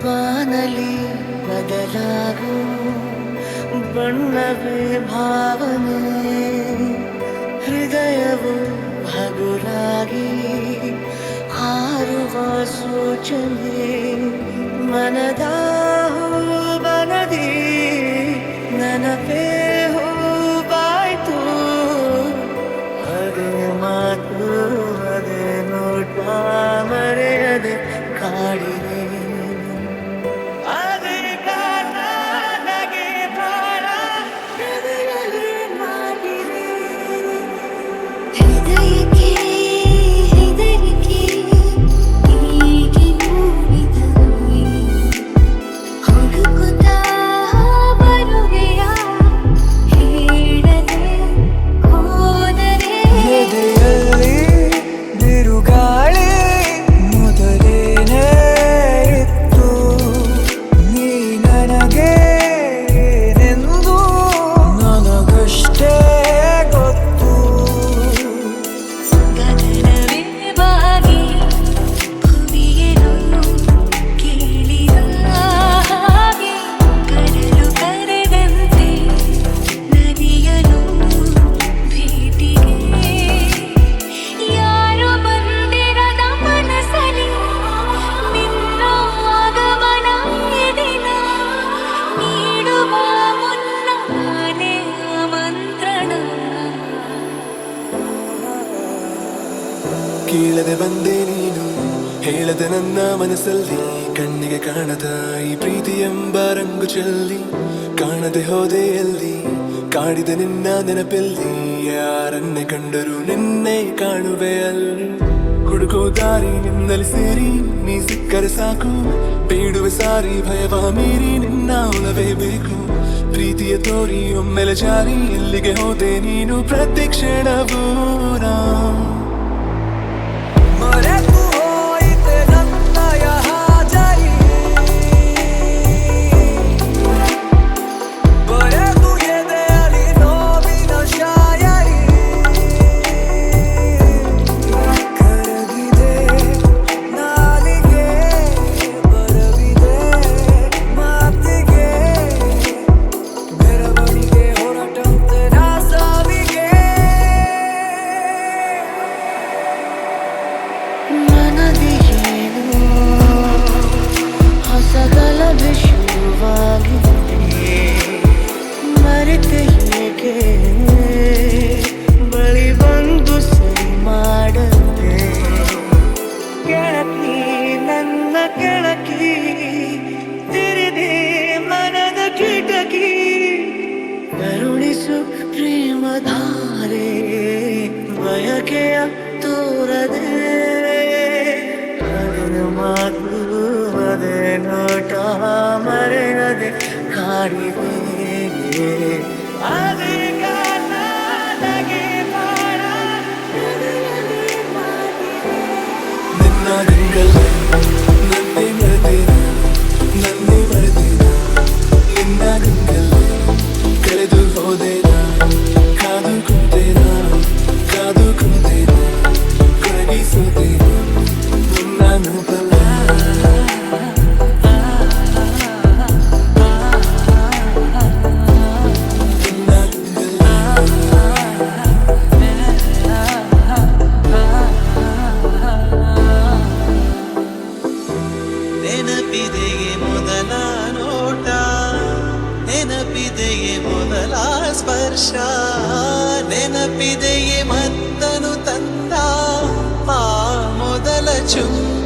ಬಾನಲಿ ಬದಲಾಗೋ ಬಣ್ಣವೇ ಭಾವನೆ, ಹೃದಯವು ಹಗುರಾಗಿ ಹಾರುವ ಸೂಚನೆ, ಮನದ ಬನದಿ ನೆನಪೇ ಹೂವಾಯ್ತು, ಅದೇ ಮಾತು ಅದೇ ನೋಟ ಮರೆಯದೆ ಕಾಡಿದೆ. ಕೇಳದೆ ಬಂದೆ ನೀನು, ಹೇಳದೆ ನನ್ನ ಮನಸ್ಸಲ್ಲಿ, ಕಣ್ಣಿಗೆ ಕಾಣದ ಈ ಪ್ರೀತಿ ಎಂಬ ರಂಗು ಚೆಲ್ಲಿ, ಕಾಣದೆ ಹೋದೆ ಎಲ್ಲಿ, ಕಾಡಿದ ನಿನ್ನ ನೆನಪಲ್ಲಿ, ಯಾರನ್ನೇ ಕಂಡರೂ ನಿನ್ನೆ ಕಾಣುವೆ ಅಲ್ಲಿ. ಹುಡುಕೋ ದಾರಿ ನಿನ್ನಲ್ಲಿ ಸೇರಿ ನೀ ಸಿಕ್ಕರೆ ಸಾಕು, ಬೇಡುವೆ ಸಾರಿ ಭಯವ ಮೀರಿ ನಿನ್ನ ಒಲವೇ ಬೇಕು. ಪ್ರೀತಿಯ ತೋರಿ ಒಮ್ಮೆಲೆ ಜಾರಿ ಎಲ್ಲಿಗೆ ಹೋದೆ ನೀನು ಪ್ರತಿ ಕ್ಷಣವೂ ನಾ ಮರೆತು ಹೋಯಿತೆ ನನ್ನಯ ಹಾಜರಿ, ಬರೆದು ಎದೆಯಲ್ಲಿ ನೋವಿನ ಶಾಯರಿ, ಕರಗಿದೆ ನಾಲಿಗೆ ಬರವಿದೆ ಮಾತಿಗೆ, ಮೆರವಣಿಗೆ ಹೊರಟಂತೆ ನಾ ಸಾವಿಗೆ. ಮನದಿಯೇನು ಹೊಸ ಗಲಭೆ ಶುರುವಾಗಿದೆ, ಮರೆತೆ ಹೇಗೆ ಬಳಿ ಬಂದು ಸರಿ ಮಾಡದೆ, ಕೆಳಕಿ ನನ್ನ ಕೆಳಕಿ ತಿರಿದೆ ಮನದ ಕಿಟಕಿ, ಕರುಣಿಸು ಪ್ರೇಮಧಾರೆ ಬಯಕೆಯ ತೋರದೆ, ಮಾತು ಅದೇ ನೋಟ ಮರೆಯದೆ ಕಾಡಿದೆ. ಅದೇ ಕಾರಣಕ್ಕೆ ಬಾಳ ನಿನ್ನ ದಿಂಗಲ್ಲ ನನ್ನೇ ಮರೆತೇನ, ನನ್ನೇ ಮರೆತೇನ, ನಿನ್ನ ದಿಂಗಲ್ಲ ಕಳೆದು ಹೋದೇನ, ಕಾದು ಕುಂತೇನ, ಕಾದು ಕುಂತೇನ, ಕರಗಿಸುತ್ತೇನ ನಿನ್ನ ನೆನಪಲ್ಲ. ನೆನಪಿದೆಯೇ ಮೊದಲ ನೋಟ, ನೆನಪಿದೆಯೇ ಮೊದಲ ಸ್ಪರ್ಶ, ನೆನಪಿದೆಯೇ ಮತ್ತನು ತಂದ ಆ ಮೊದಲ ಚುಂಬ.